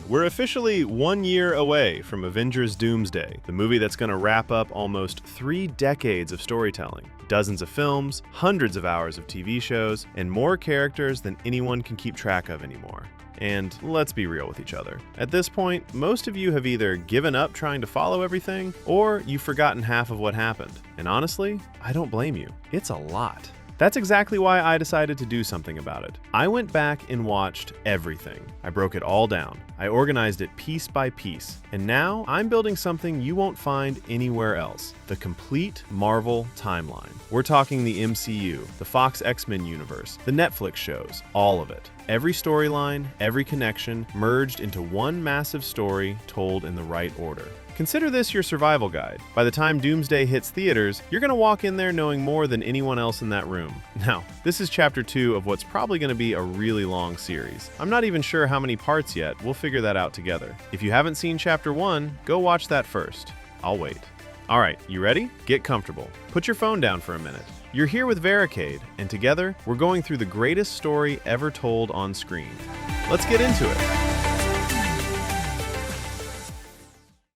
We're officially 1 year away from Avengers Doomsday, the movie that's going to wrap up almost 3 decades of storytelling, dozens of films, hundreds of hours of TV shows, and more characters than anyone can keep track of anymore. And let's be real with each other. At this point, most of you have either given up trying to follow everything, or you've forgotten half of what happened. And honestly, I don't blame you. It's a lot. That's exactly why I decided to do something about it. I went back and watched everything. I broke it all down. I organized it piece by piece. And now I'm building something you won't find anywhere else. The complete Marvel timeline. We're talking the MCU, the Fox X-Men universe, the Netflix shows, all of it. Every storyline, every connection, merged into one massive story told in the right order. Consider this your survival guide. By the time Doomsday hits theaters, you're going to walk in there knowing more than anyone else in that room. Now, this is chapter 2 of what's probably going to be a really long series. I'm not even sure how many parts yet. We'll figure that out together. If you haven't seen chapter 1, go watch that first. I'll wait. All right, you ready? Get comfortable. Put your phone down for a minute. You're here with Vericade, and together, we're going through the greatest story ever told on screen. Let's get into it.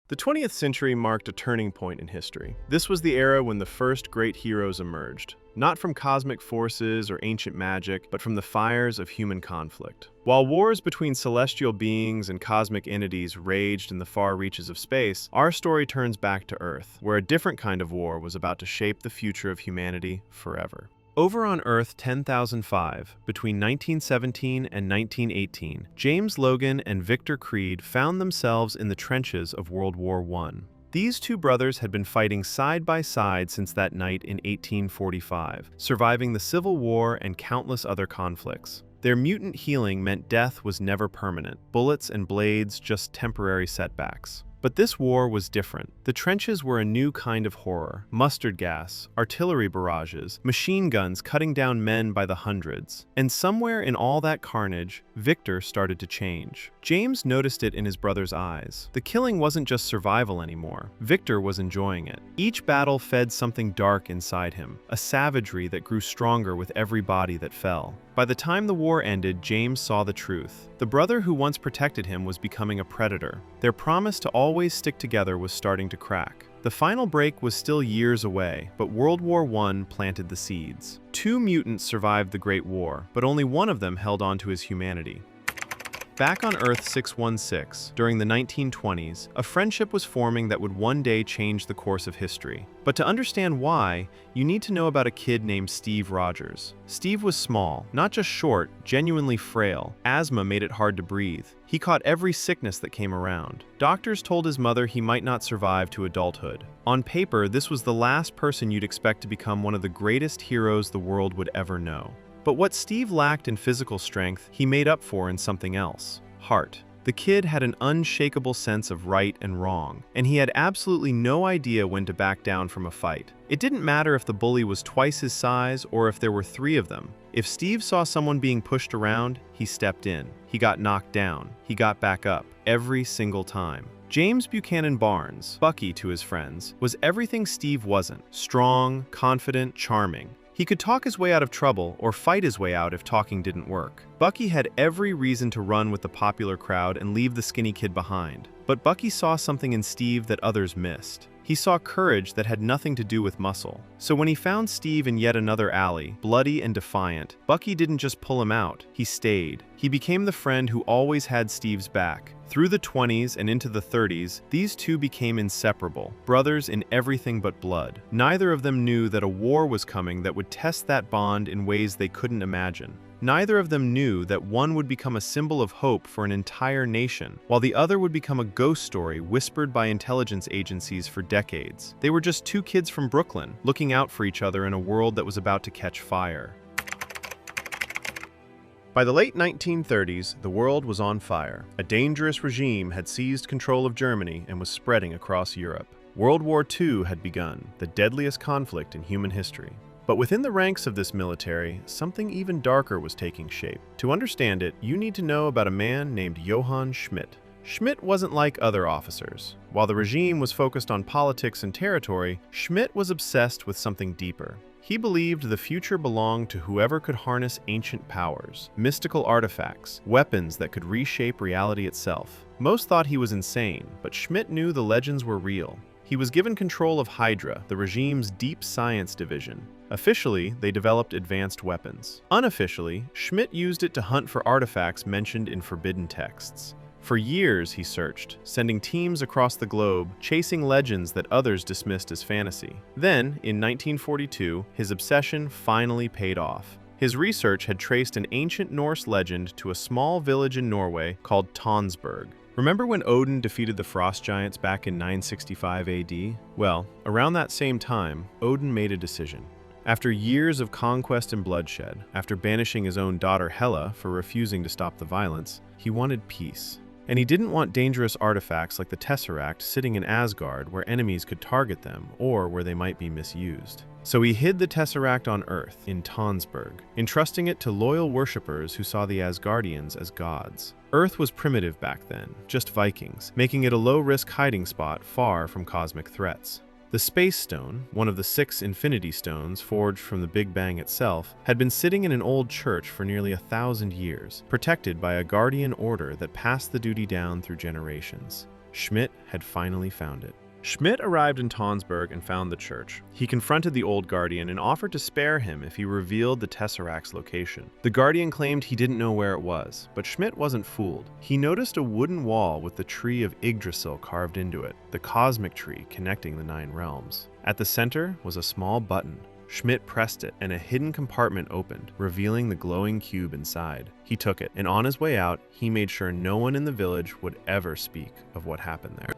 The 20th century marked a turning point in history. This was the era when the first great heroes emerged, not from cosmic forces or ancient magic, but from the fires of human conflict. While wars between celestial beings and cosmic entities raged in the far reaches of space, our story turns back to Earth, where a different kind of war was about to shape the future of humanity forever. Over on Earth 10,005, between 1917 and 1918, James Logan and Victor Creed found themselves in the trenches of World War I. These two brothers had been fighting side by side since that night in 1845, surviving the Civil War and countless other conflicts. Their mutant healing meant death was never permanent, bullets and blades just temporary setbacks. But this war was different. The trenches were a new kind of horror. Mustard gas, artillery barrages, machine guns cutting down men by the hundreds. And somewhere in all that carnage, Victor started to change. James noticed it in his brother's eyes. The killing wasn't just survival anymore. Victor was enjoying it. Each battle fed something dark inside him, a savagery that grew stronger with every body that fell. By the time the war ended, James saw the truth. The brother who once protected him was becoming a predator. Their promise to always stick together was starting to crack. The final break was still years away, but World War I planted the seeds. 2 mutants survived the Great War, but only one of them held on to his humanity. Back on Earth 616, during the 1920s, a friendship was forming that would one day change the course of history. But to understand why, you need to know about a kid named Steve Rogers. Steve was small, not just short, genuinely frail. Asthma made it hard to breathe. He caught every sickness that came around. Doctors told his mother he might not survive to adulthood. On paper, this was the last person you'd expect to become one of the greatest heroes the world would ever know. But what Steve lacked in physical strength, he made up for in something else: heart. The kid had an unshakable sense of right and wrong, and he had absolutely no idea when to back down from a fight. It didn't matter if the bully was twice his size or if there were 3 of them. If Steve saw someone being pushed around, he stepped in. He got knocked down. He got back up, every single time. James Buchanan Barnes, Bucky to his friends, was everything Steve wasn't: strong, confident, charming. He could talk his way out of trouble or fight his way out if talking didn't work. Bucky had every reason to run with the popular crowd and leave the skinny kid behind. But Bucky saw something in Steve that others missed. He saw courage that had nothing to do with muscle. So when he found Steve in yet another alley, bloody and defiant, Bucky didn't just pull him out, he stayed. He became the friend who always had Steve's back. Through the 20s and into the 30s, these two became inseparable, brothers in everything but blood. Neither of them knew that a war was coming that would test that bond in ways they couldn't imagine. Neither of them knew that one would become a symbol of hope for an entire nation, while the other would become a ghost story whispered by intelligence agencies for decades. They were just 2 kids from Brooklyn, looking out for each other in a world that was about to catch fire. By the late 1930s, the world was on fire. A dangerous regime had seized control of Germany and was spreading across Europe. World War II had begun, the deadliest conflict in human history. But within the ranks of this military, something even darker was taking shape. To understand it, you need to know about a man named Johann Schmidt. Schmidt wasn't like other officers. While the regime was focused on politics and territory, Schmidt was obsessed with something deeper. He believed the future belonged to whoever could harness ancient powers, mystical artifacts, weapons that could reshape reality itself. Most thought he was insane, but Schmidt knew the legends were real. He was given control of Hydra, the regime's deep science division. Officially, they developed advanced weapons. Unofficially, Schmidt used it to hunt for artifacts mentioned in forbidden texts. For years, he searched, sending teams across the globe, chasing legends that others dismissed as fantasy. Then, in 1942, his obsession finally paid off. His research had traced an ancient Norse legend to a small village in Norway called Tonsberg. Remember when Odin defeated the frost giants back in 965 AD? Well, around that same time, Odin made a decision. After years of conquest and bloodshed, after banishing his own daughter Hela for refusing to stop the violence, he wanted peace. And he didn't want dangerous artifacts like the Tesseract sitting in Asgard where enemies could target them or where they might be misused. So he hid the Tesseract on Earth, in Tonsberg, entrusting it to loyal worshippers who saw the Asgardians as gods. Earth was primitive back then, just Vikings, making it a low-risk hiding spot far from cosmic threats. The Space Stone, one of the 6 Infinity Stones forged from the Big Bang itself, had been sitting in an old church for nearly 1,000 years, protected by a guardian order that passed the duty down through generations. Schmidt had finally found it. Schmidt arrived in Tonsberg and found the church. He confronted the old guardian and offered to spare him if he revealed the Tesseract's location. The guardian claimed he didn't know where it was, but Schmidt wasn't fooled. He noticed a wooden wall with the tree of Yggdrasil carved into it, the cosmic tree connecting the 9 realms. At the center was a small button. Schmidt pressed it, and a hidden compartment opened, revealing the glowing cube inside. He took it, and on his way out, he made sure no one in the village would ever speak of what happened there.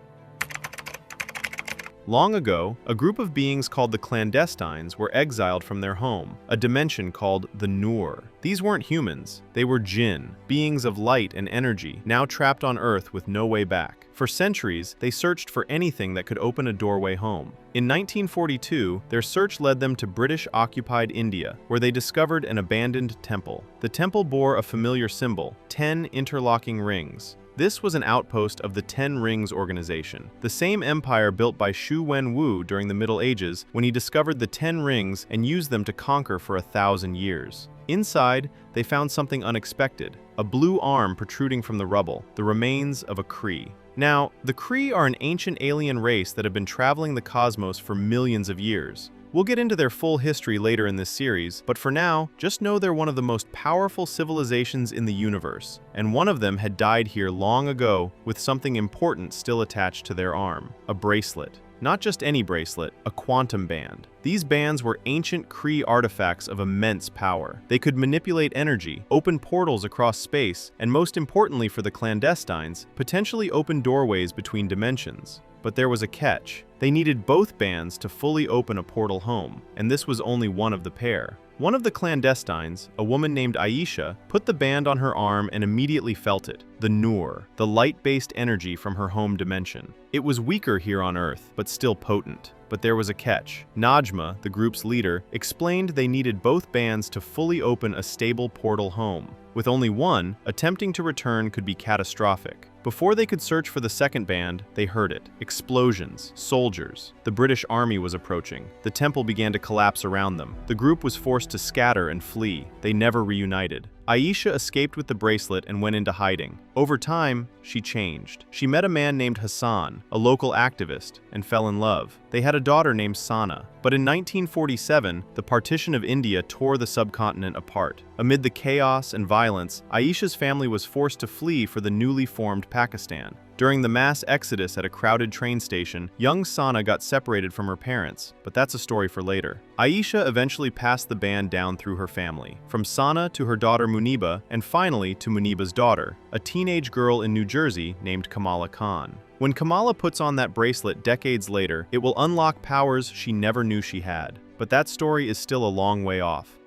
Long ago, a group of beings called the Clandestines were exiled from their home, a dimension called the Noor. These weren't humans, they were jinn, beings of light and energy, now trapped on Earth with no way back. For centuries, they searched for anything that could open a doorway home. In 1942, their search led them to British-occupied India, where they discovered an abandoned temple. The temple bore a familiar symbol, 10 interlocking rings. This was an outpost of the Ten Rings organization, the same empire built by Xu Wenwu during the Middle Ages when he discovered the 10 rings and used them to conquer for 1,000 years. Inside, they found something unexpected, a blue arm protruding from the rubble, the remains of a Kree. Now, the Kree are an ancient alien race that have been traveling the cosmos for millions of years. We'll get into their full history later in this series, but for now, just know they're one of the most powerful civilizations in the universe, and one of them had died here long ago with something important still attached to their arm, a bracelet. Not just any bracelet, a quantum band. These bands were ancient Kree artifacts of immense power. They could manipulate energy, open portals across space, and most importantly for the Clandestines, potentially open doorways between dimensions. But there was a catch. They needed both bands to fully open a portal home, and this was only one of the pair. One of the Clandestines, a woman named Aisha, put the band on her arm and immediately felt it, the Noor, the light-based energy from her home dimension. It was weaker here on Earth, but still potent. But there was a catch. Najma, the group's leader, explained they needed both bands to fully open a stable portal home. With only one, attempting to return could be catastrophic. Before they could search for the second band, they heard it. Explosions, soldiers. The British army was approaching. The temple began to collapse around them. The group was forced to scatter and flee. They never reunited. Aisha escaped with the bracelet and went into hiding. Over time, she changed. She met a man named Hassan, a local activist, and fell in love. They had a daughter named Sana. But in 1947, the Partition of India tore the subcontinent apart. Amid the chaos and violence, Aisha's family was forced to flee for the newly formed Pakistan. During the mass exodus at a crowded train station, young Sana got separated from her parents, but that's a story for later. Aisha eventually passed the band down through her family, from Sana to her daughter Muniba, and finally to Muniba's daughter, a teenage girl in New Jersey named Kamala Khan. When Kamala puts on that bracelet decades later, it will unlock powers she never knew she had. But that story is still a long way off.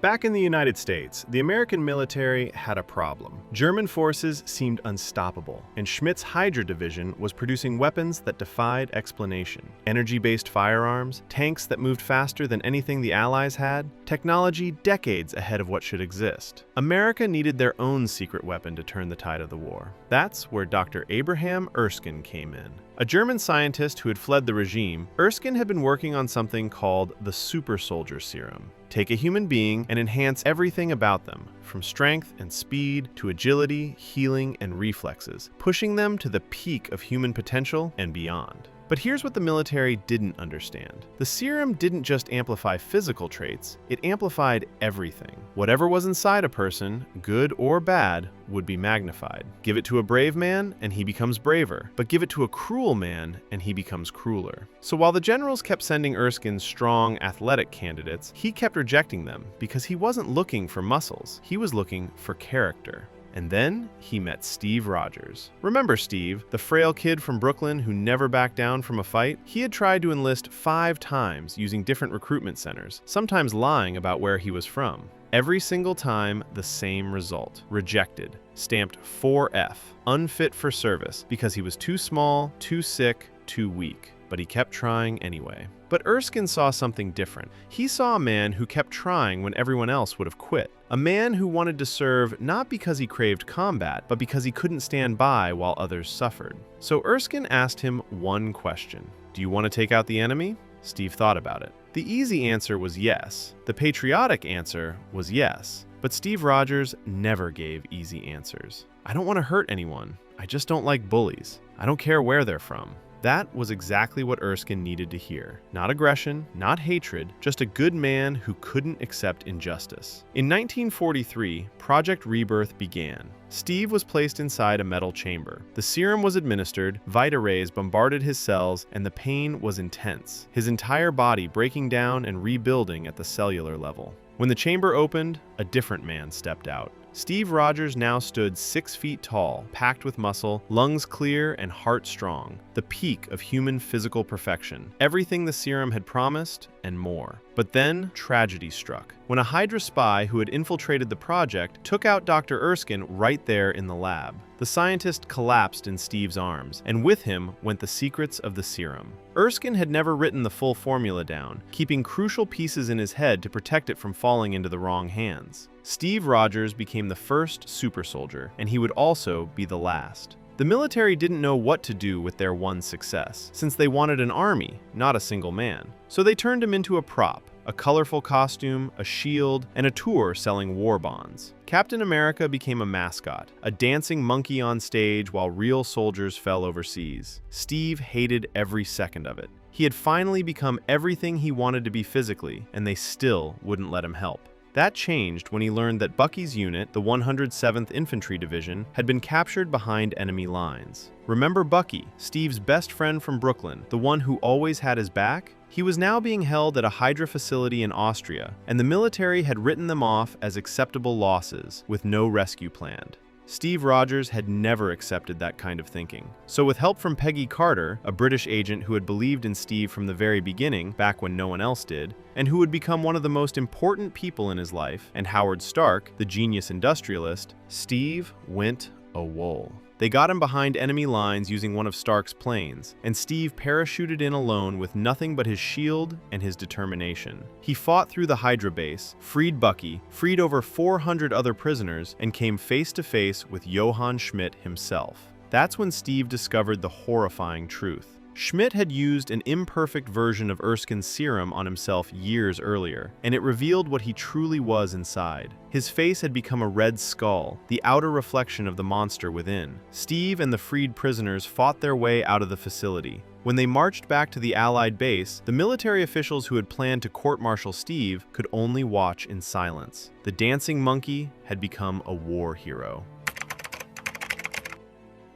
Back in the United States, the American military had a problem. German forces seemed unstoppable, and Schmidt's Hydra division was producing weapons that defied explanation. Energy-based firearms, tanks that moved faster than anything the Allies had, technology decades ahead of what should exist. America needed their own secret weapon to turn the tide of the war. That's where Dr. Abraham Erskine came in. A German scientist who had fled the regime, Erskine had been working on something called the Super Soldier Serum. Take a human being and enhance everything about them, from strength and speed to agility, healing, and reflexes, pushing them to the peak of human potential and beyond. But here's what the military didn't understand. The serum didn't just amplify physical traits, it amplified everything. Whatever was inside a person, good or bad, would be magnified. Give it to a brave man, and he becomes braver. But give it to a cruel man, and he becomes crueler. So while the generals kept sending Erskine strong, athletic candidates, he kept rejecting them because he wasn't looking for muscles. He was looking for character. And then he met Steve Rogers. Remember Steve, the frail kid from Brooklyn who never backed down from a fight? He had tried to enlist 5 times using different recruitment centers, sometimes lying about where he was from. Every single time, the same result. Rejected. Stamped 4F. Unfit for service because he was too small, too sick, too weak. But he kept trying anyway. But Erskine saw something different. He saw a man who kept trying when everyone else would have quit. A man who wanted to serve not because he craved combat, but because he couldn't stand by while others suffered. So Erskine asked him one question. Do you want to take out the enemy? Steve thought about it. The easy answer was yes. The patriotic answer was yes. But Steve Rogers never gave easy answers. I don't want to hurt anyone. I just don't like bullies. I don't care where they're from. That was exactly what Erskine needed to hear. Not aggression, not hatred, just a good man who couldn't accept injustice. In 1943, Project Rebirth began. Steve was placed inside a metal chamber. The serum was administered, Vita rays bombarded his cells, and the pain was intense, his entire body breaking down and rebuilding at the cellular level. When the chamber opened, a different man stepped out. Steve Rogers now stood 6 feet tall, packed with muscle, lungs clear, and heart strong, the peak of human physical perfection. Everything the serum had promised, and more. But then, tragedy struck. When a Hydra spy who had infiltrated the project took out Dr. Erskine right there in the lab. The scientist collapsed in Steve's arms, and with him went the secrets of the serum. Erskine had never written the full formula down, keeping crucial pieces in his head to protect it from falling into the wrong hands. Steve Rogers became the first super soldier, and he would also be the last. The military didn't know what to do with their one success, since they wanted an army, not a single man. So they turned him into a prop, a colorful costume, a shield, and a tour selling war bonds. Captain America became a mascot, a dancing monkey on stage while real soldiers fell overseas. Steve hated every second of it. He had finally become everything he wanted to be physically, and they still wouldn't let him help. That changed when he learned that Bucky's unit, the 107th Infantry Division, had been captured behind enemy lines. Remember Bucky, Steve's best friend from Brooklyn, the one who always had his back? He was now being held at a Hydra facility in Austria, and the military had written them off as acceptable losses, with no rescue planned. Steve Rogers had never accepted that kind of thinking. So with help from Peggy Carter, a British agent who had believed in Steve from the very beginning, back when no one else did, and who would become one of the most important people in his life, and Howard Stark, the genius industrialist, Steve went AWOL. They got him behind enemy lines using one of Stark's planes, and Steve parachuted in alone with nothing but his shield and his determination. He fought through the Hydra base, freed Bucky, freed over 400 other prisoners, and came face to face with Johann Schmidt himself. That's when Steve discovered the horrifying truth. Schmidt had used an imperfect version of Erskine's serum on himself years earlier, and it revealed what he truly was inside. His face had become a red skull, the outer reflection of the monster within. Steve and the freed prisoners fought their way out of the facility. When they marched back to the Allied base, the military officials who had planned to court-martial Steve could only watch in silence. The dancing monkey had become a war hero.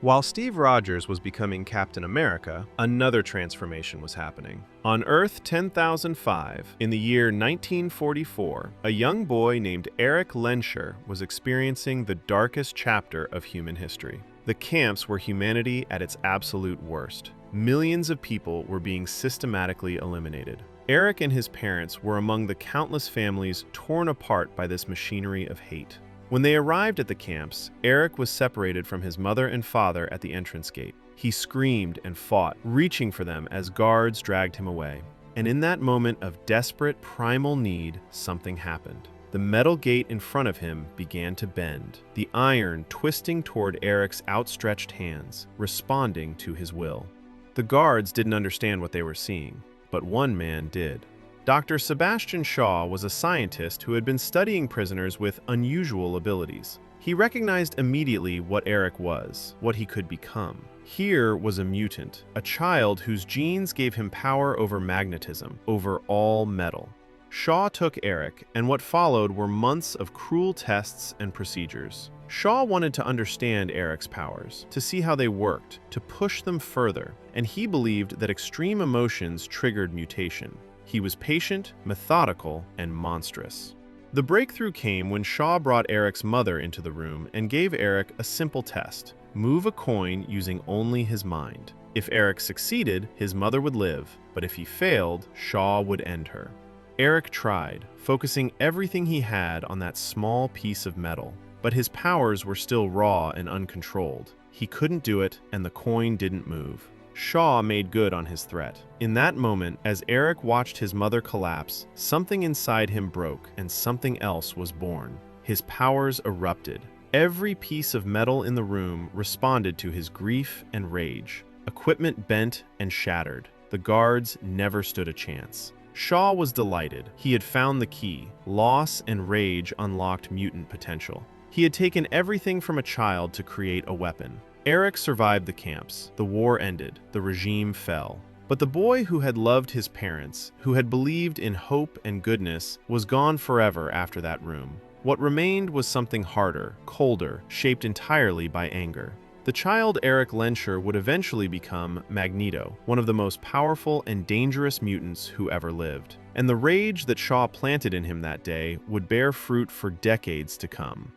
While Steve Rogers was becoming Captain America, another transformation was happening. On Earth 10,005, in the year 1944, a young boy named Eric Lenscher was experiencing the darkest chapter of human history. The camps were humanity at its absolute worst. Millions of people were being systematically eliminated. Eric and his parents were among the countless families torn apart by this machinery of hate. When they arrived at the camps, Eric was separated from his mother and father at the entrance gate. He screamed and fought, reaching for them as guards dragged him away. And in that moment of desperate, primal need, something happened. The metal gate in front of him began to bend, the iron twisting toward Eric's outstretched hands, responding to his will. The guards didn't understand what they were seeing, but one man did. Dr. Sebastian Shaw was a scientist who had been studying prisoners with unusual abilities. He recognized immediately what Eric was, what he could become. Here was a mutant, a child whose genes gave him power over magnetism, over all metal. Shaw took Eric, and what followed were months of cruel tests and procedures. Shaw wanted to understand Eric's powers, to see how they worked, to push them further, and he believed that extreme emotions triggered mutation. He was patient, methodical, and monstrous. The breakthrough came when Shaw brought Eric's mother into the room and gave Eric a simple test: move a coin using only his mind. If Eric succeeded, his mother would live, but if he failed, Shaw would end her. Eric tried, focusing everything he had on that small piece of metal, but his powers were still raw and uncontrolled. He couldn't do it, and the coin didn't move. Shaw made good on his threat. In that moment, as Eric watched his mother collapse, something inside him broke and something else was born. His powers erupted. Every piece of metal in the room responded to his grief and rage. Equipment bent and shattered. The guards never stood a chance. Shaw was delighted. He had found the key. Loss and rage unlocked mutant potential. He had taken everything from a child to create a weapon. Eric survived the camps. The war ended. The regime fell. But the boy who had loved his parents, who had believed in hope and goodness, was gone forever after that room. What remained was something harder, colder, shaped entirely by anger. The child Eric Lensher would eventually become Magneto, one of the most powerful and dangerous mutants who ever lived. And the rage that Shaw planted in him that day would bear fruit for decades to come.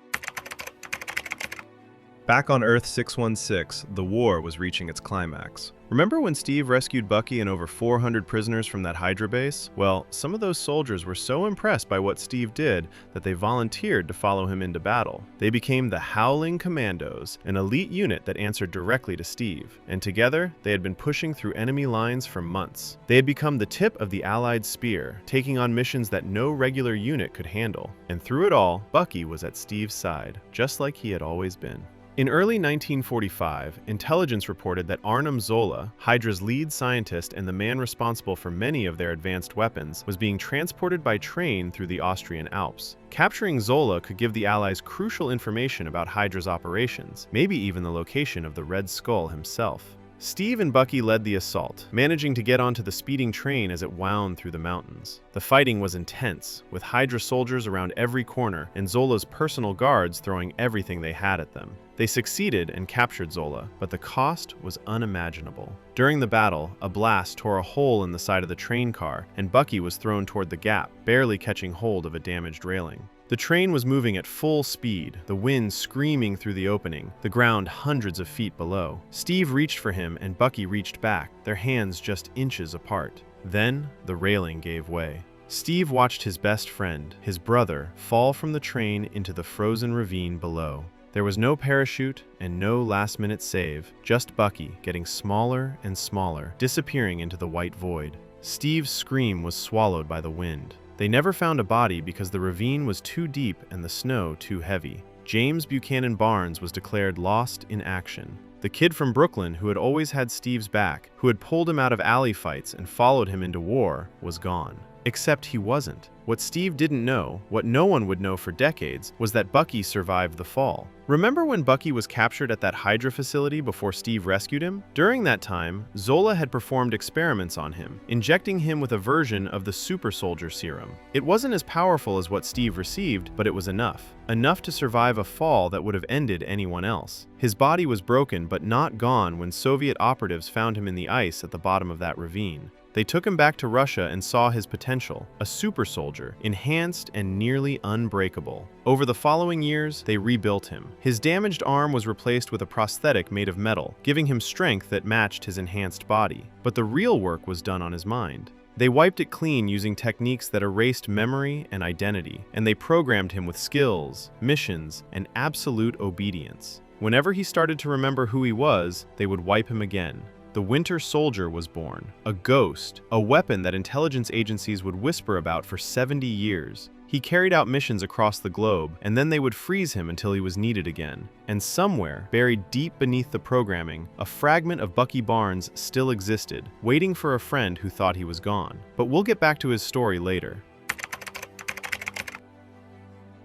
Back on Earth 616, the war was reaching its climax. Remember when Steve rescued Bucky and over 400 prisoners from that Hydra base? Well, some of those soldiers were so impressed by what Steve did that they volunteered to follow him into battle. They became the Howling Commandos, an elite unit that answered directly to Steve. And together, they had been pushing through enemy lines for months. They had become the tip of the Allied spear, taking on missions that no regular unit could handle. And through it all, Bucky was at Steve's side, just like he had always been. In early 1945, intelligence reported that Arnim Zola, Hydra's lead scientist and the man responsible for many of their advanced weapons, was being transported by train through the Austrian Alps. Capturing Zola could give the Allies crucial information about Hydra's operations, maybe even the location of the Red Skull himself. Steve and Bucky led the assault, managing to get onto the speeding train as it wound through the mountains. The fighting was intense, with Hydra soldiers around every corner and Zola's personal guards throwing everything they had at them. They succeeded and captured Zola, but the cost was unimaginable. During the battle, a blast tore a hole in the side of the train car, and Bucky was thrown toward the gap, barely catching hold of a damaged railing. The train was moving at full speed, the wind screaming through the opening, the ground hundreds of feet below. Steve reached for him and Bucky reached back, their hands just inches apart. Then, the railing gave way. Steve watched his best friend, his brother, fall from the train into the frozen ravine below. There was no parachute and no last-minute save, just Bucky getting smaller and smaller, disappearing into the white void. Steve's scream was swallowed by the wind. They never found a body because the ravine was too deep and the snow too heavy. James Buchanan Barnes was declared lost in action. The kid from Brooklyn who had always had Steve's back, who had pulled him out of alley fights and followed him into war, was gone. Except he wasn't. What Steve didn't know, what no one would know for decades, was that Bucky survived the fall. Remember when Bucky was captured at that Hydra facility before Steve rescued him? During that time, Zola had performed experiments on him, injecting him with a version of the Super Soldier Serum. It wasn't as powerful as what Steve received, but it was enough. Enough to survive a fall that would have ended anyone else. His body was broken but not gone when Soviet operatives found him in the ice at the bottom of that ravine. They took him back to Russia and saw his potential, a super soldier, enhanced and nearly unbreakable. Over the following years, they rebuilt him. His damaged arm was replaced with a prosthetic made of metal, giving him strength that matched his enhanced body. But the real work was done on his mind. They wiped it clean using techniques that erased memory and identity, and they programmed him with skills, missions, and absolute obedience. Whenever he started to remember who he was, they would wipe him again. The Winter Soldier was born, a ghost, a weapon that intelligence agencies would whisper about for 70 years. He He carried out missions across the globe, and then they would freeze him until he was needed again. And somewhere, buried deep beneath the programming, a fragment of Bucky Barnes still existed, waiting for a friend who thought he was gone. But we'll get back to his story later.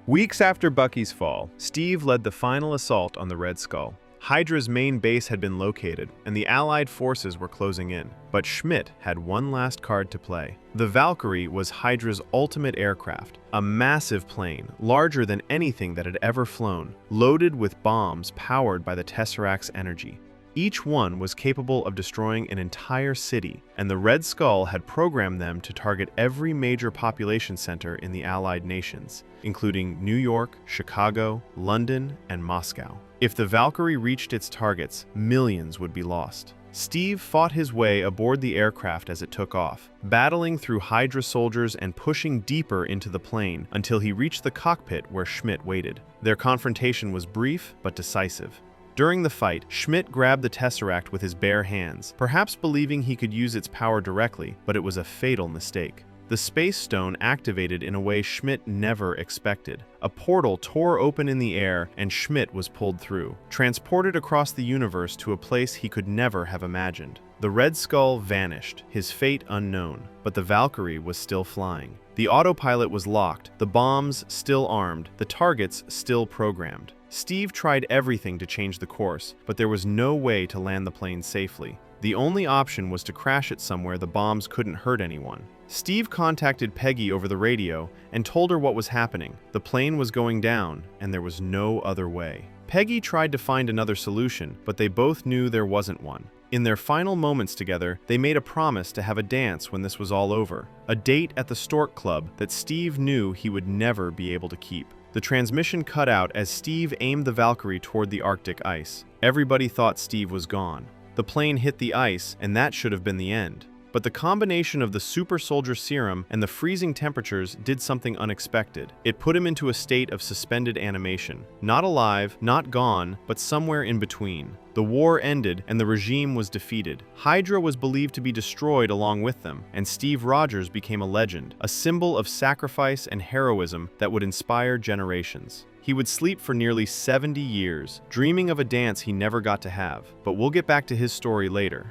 Weeks after Bucky's fall, Steve led the final assault on the Red Skull. Hydra's main base had been located, and the Allied forces were closing in. But Schmidt had one last card to play. The Valkyrie was Hydra's ultimate aircraft, a massive plane, larger than anything that had ever flown, loaded with bombs powered by the Tesseract's energy. Each one was capable of destroying an entire city, and the Red Skull had programmed them to target every major population center in the Allied nations, including New York, Chicago, London, and Moscow. If the Valkyrie reached its targets, millions would be lost. Steve fought his way aboard the aircraft as it took off, battling through Hydra soldiers and pushing deeper into the plane until he reached the cockpit where Schmidt waited. Their confrontation was brief but decisive. During the fight, Schmidt grabbed the Tesseract with his bare hands, perhaps believing he could use its power directly, but it was a fatal mistake. The Space Stone activated in a way Schmidt never expected. A portal tore open in the air, and Schmidt was pulled through, transported across the universe to a place he could never have imagined. The Red Skull vanished, his fate unknown, but the Valkyrie was still flying. The autopilot was locked, the bombs still armed, the targets still programmed. Steve tried everything to change the course, but there was no way to land the plane safely. The only option was to crash it somewhere the bombs couldn't hurt anyone. Steve contacted Peggy over the radio and told her what was happening. The plane was going down, and there was no other way. Peggy tried to find another solution, but they both knew there wasn't one. In their final moments together, they made a promise to have a dance when this was all over. A date at the Stork Club that Steve knew he would never be able to keep. The transmission cut out as Steve aimed the Valkyrie toward the Arctic ice. Everybody thought Steve was gone. The plane hit the ice, and that should have been the end. But the combination of the Super Soldier Serum and the freezing temperatures did something unexpected. It put him into a state of suspended animation. Not alive, not gone, but somewhere in between. The war ended, and the regime was defeated. Hydra was believed to be destroyed along with them, and Steve Rogers became a legend, a symbol of sacrifice and heroism that would inspire generations. He would sleep for nearly 70 years, dreaming of a dance he never got to have. But we'll get back to his story later.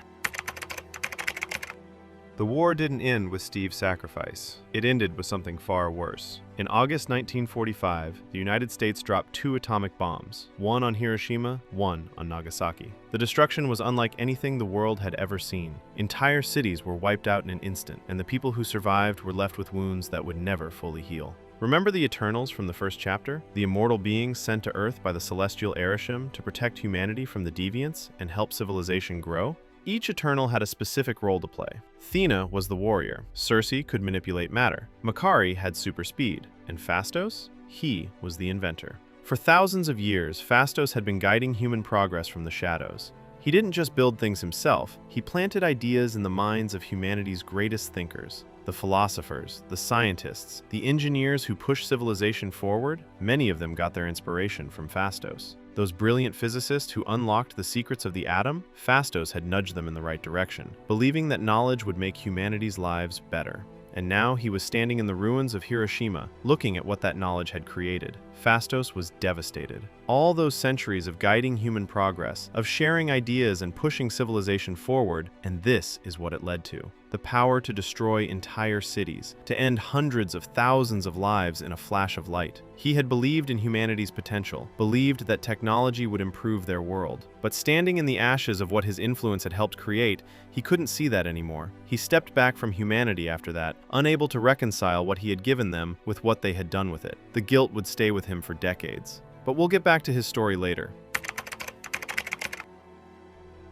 The war didn't end with Steve's sacrifice. It ended with something far worse. In August 1945, the United States dropped 2 atomic bombs, one on Hiroshima, one on Nagasaki. The destruction was unlike anything the world had ever seen. Entire cities were wiped out in an instant, and the people who survived were left with wounds that would never fully heal. Remember the Eternals from the first chapter? The immortal beings sent to Earth by the celestial Hiroshima to protect humanity from the deviants and help civilization grow? Each Eternal had a specific role to play. Thena was the warrior. Circe could manipulate matter. Makari had super speed. And Phastos? He was the inventor. For thousands of years, Phastos had been guiding human progress from the shadows. He didn't just build things himself, he planted ideas in the minds of humanity's greatest thinkers. The philosophers, the scientists, the engineers who pushed civilization forward, many of them got their inspiration from Phastos. Those brilliant physicists who unlocked the secrets of the atom, Phastos had nudged them in the right direction, believing that knowledge would make humanity's lives better. And now he was standing in the ruins of Hiroshima, looking at what that knowledge had created. Phastos was devastated. All those centuries of guiding human progress, of sharing ideas and pushing civilization forward, and this is what it led to. The power to destroy entire cities, to end hundreds of thousands of lives in a flash of light. He had believed in humanity's potential, believed that technology would improve their world. But standing in the ashes of what his influence had helped create, he couldn't see that anymore. He stepped back from humanity after that, unable to reconcile what he had given them with what they had done with it. The guilt would stay with him for decades. But we'll get back to his story later.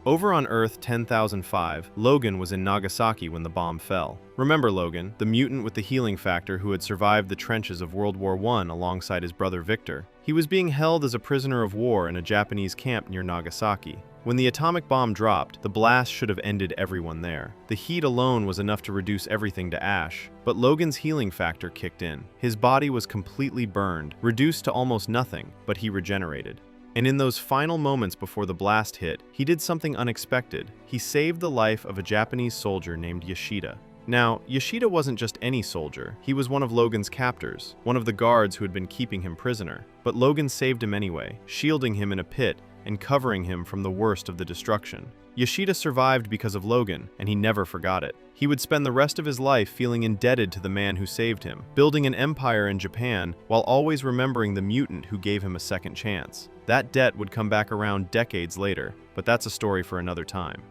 Over on Earth 10,005, Logan was in Nagasaki when the bomb fell. Remember Logan, the mutant with the healing factor who had survived the trenches of World War I alongside his brother Victor. He was being held as a prisoner of war in a Japanese camp near Nagasaki. When the atomic bomb dropped, the blast should have ended everyone there. The heat alone was enough to reduce everything to ash, but Logan's healing factor kicked in. His body was completely burned, reduced to almost nothing, but he regenerated. And in those final moments before the blast hit, he did something unexpected. He saved the life of a Japanese soldier named Yoshida. Now, Yoshida wasn't just any soldier. He was one of Logan's captors, one of the guards who had been keeping him prisoner. But Logan saved him anyway, shielding him in a pit and covering him from the worst of the destruction. Yoshida survived because of Logan, and he never forgot it. He would spend the rest of his life feeling indebted to the man who saved him, building an empire in Japan while always remembering the mutant who gave him a second chance. That debt would come back around decades later, but that's a story for another time.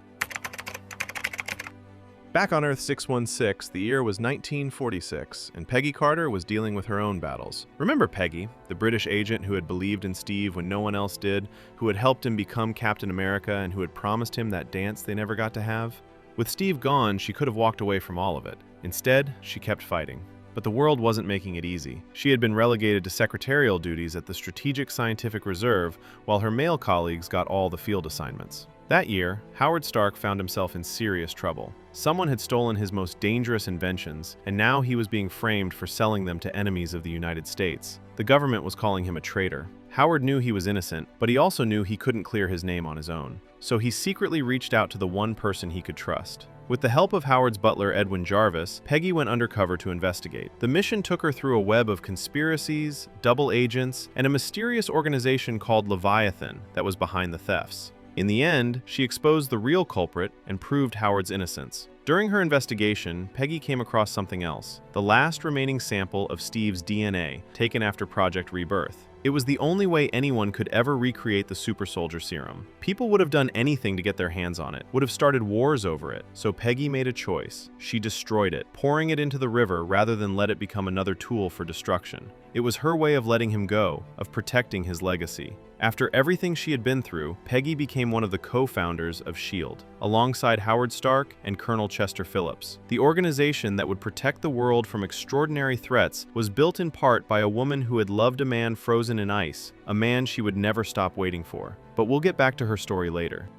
Back on Earth 616, the year was 1946, and Peggy Carter was dealing with her own battles. Remember Peggy, the British agent who had believed in Steve when no one else did, who had helped him become Captain America, and who had promised him that dance they never got to have? With Steve gone, she could have walked away from all of it. Instead, she kept fighting. But the world wasn't making it easy. She had been relegated to secretarial duties at the Strategic Scientific Reserve, while her male colleagues got all the field assignments. That year, Howard Stark found himself in serious trouble. Someone had stolen his most dangerous inventions, and now he was being framed for selling them to enemies of the United States. The government was calling him a traitor. Howard knew he was innocent, but he also knew he couldn't clear his name on his own. So he secretly reached out to the one person he could trust. With the help of Howard's butler Edwin Jarvis, Peggy went undercover to investigate. The mission took her through a web of conspiracies, double agents, and a mysterious organization called Leviathan that was behind the thefts. In the end, she exposed the real culprit and proved Howard's innocence. During her investigation, Peggy came across something else, the last remaining sample of Steve's DNA, taken after Project Rebirth. It was the only way anyone could ever recreate the Super Soldier Serum. People would have done anything to get their hands on it, would have started wars over it, so Peggy made a choice. She destroyed it, pouring it into the river rather than let it become another tool for destruction. It was her way of letting him go, of protecting his legacy. After everything she had been through, Peggy became one of the co-founders of S.H.I.E.L.D., alongside Howard Stark and Colonel Chester Phillips. The organization that would protect the world from extraordinary threats was built in part by a woman who had loved a man frozen in ice, a man she would never stop waiting for. But we'll get back to her story later.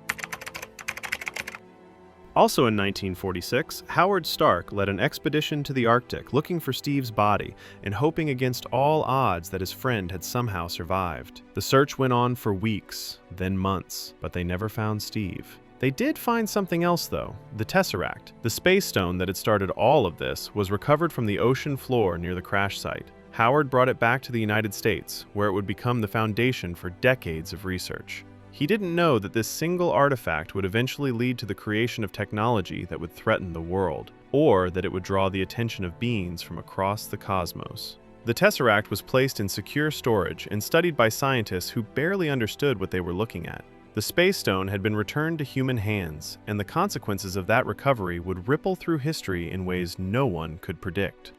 Also in 1946, Howard Stark led an expedition to the Arctic looking for Steve's body and hoping against all odds that his friend had somehow survived. The search went on for weeks, then months, but they never found Steve. They did find something else though, the Tesseract. The space stone that had started all of this was recovered from the ocean floor near the crash site. Howard brought it back to the United States, where it would become the foundation for decades of research. He didn't know that this single artifact would eventually lead to the creation of technology that would threaten the world, or that it would draw the attention of beings from across the cosmos. The Tesseract was placed in secure storage and studied by scientists who barely understood what they were looking at. The Space Stone had been returned to human hands, and the consequences of that recovery would ripple through history in ways no one could predict.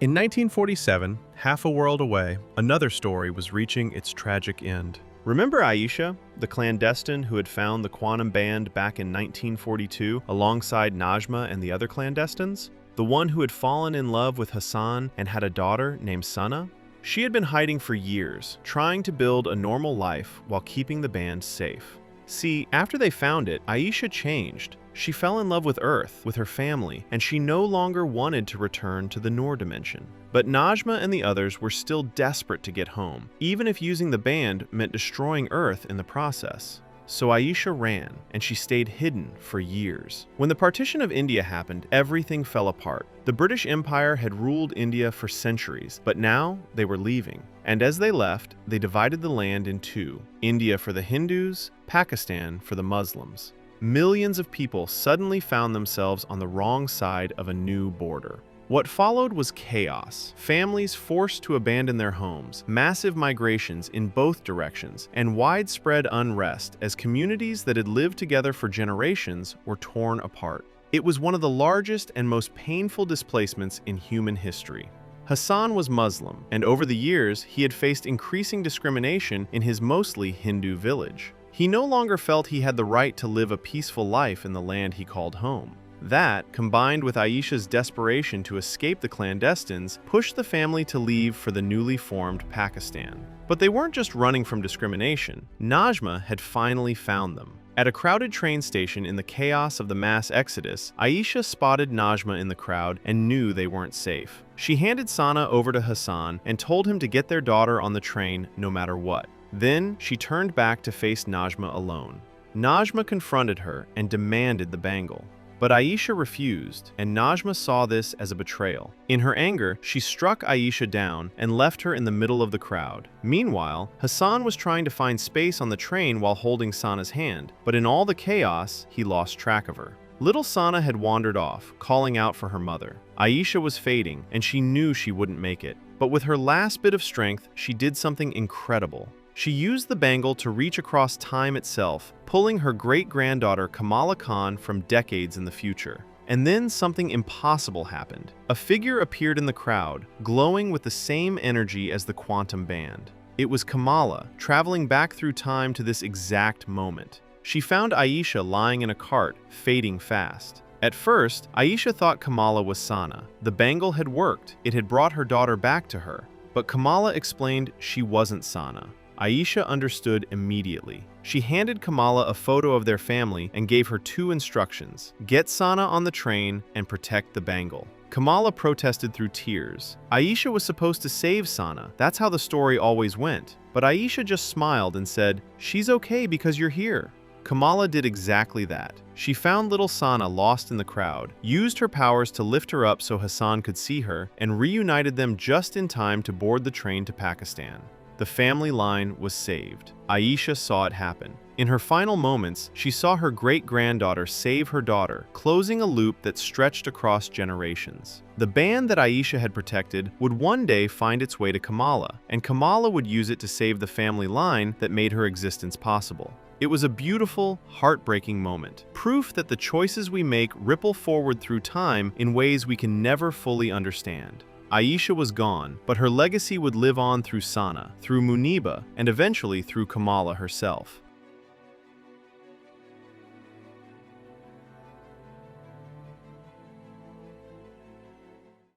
In 1947, half a world away, another story was reaching its tragic end. Remember Aisha, the clandestine who had found the quantum band back in 1942 alongside Najma and the other clandestines? The one who had fallen in love with Hassan and had a daughter named Sana? She had been hiding for years, trying to build a normal life while keeping the band safe. See, after they found it, Aisha changed. She fell in love with Earth, with her family, and she no longer wanted to return to the Noor dimension. But Najma and the others were still desperate to get home, even if using the band meant destroying Earth in the process. So Aisha ran, and she stayed hidden for years. When the Partition of India happened, everything fell apart. The British Empire had ruled India for centuries, but now they were leaving. And as they left, they divided the land in two: India for the Hindus, Pakistan for the Muslims. Millions of people suddenly found themselves on the wrong side of a new border. What followed was chaos. Families forced to abandon their homes, massive migrations in both directions, and widespread unrest as communities that had lived together for generations were torn apart. It was one of the largest and most painful displacements in human history. Hassan was Muslim, and over the years, he had faced increasing discrimination in his mostly Hindu village. He no longer felt he had the right to live a peaceful life in the land he called home. That, combined with Aisha's desperation to escape the clandestines, pushed the family to leave for the newly formed Pakistan. But they weren't just running from discrimination. Najma had finally found them. At a crowded train station in the chaos of the mass exodus, Aisha spotted Najma in the crowd and knew they weren't safe. She handed Sana over to Hassan and told him to get their daughter on the train no matter what. Then she turned back to face Najma alone. Najma confronted her and demanded the bangle. But Aisha refused, and Najma saw this as a betrayal. In her anger, she struck Aisha down and left her in the middle of the crowd. Meanwhile, Hassan was trying to find space on the train while holding Sana's hand, but in all the chaos, he lost track of her. Little Sana had wandered off, calling out for her mother. Aisha was fading, and she knew she wouldn't make it. But with her last bit of strength, she did something incredible. She used the bangle to reach across time itself, pulling her great-granddaughter Kamala Khan from decades in the future. And then something impossible happened. A figure appeared in the crowd, glowing with the same energy as the quantum band. It was Kamala, traveling back through time to this exact moment. She found Aisha lying in a cart, fading fast. At first, Aisha thought Kamala was Sana. The bangle had worked. It had brought her daughter back to her. But Kamala explained she wasn't Sana. Aisha understood immediately. She handed Kamala a photo of their family and gave her 2 instructions: get Sana on the train and protect the bangle. Kamala protested through tears. Aisha was supposed to save Sana. That's how the story always went. But Aisha just smiled and said, "She's okay because you're here." Kamala did exactly that. She found little Sana lost in the crowd, used her powers to lift her up so Hassan could see her, and reunited them just in time to board the train to Pakistan. The family line was saved. Aisha saw it happen. In her final moments, she saw her great-granddaughter save her daughter, closing a loop that stretched across generations. The band that Aisha had protected would one day find its way to Kamala, and Kamala would use it to save the family line that made her existence possible. It was a beautiful, heartbreaking moment, proof that the choices we make ripple forward through time in ways we can never fully understand. Aisha was gone, but her legacy would live on through Sana, through Muniba, and eventually through Kamala herself.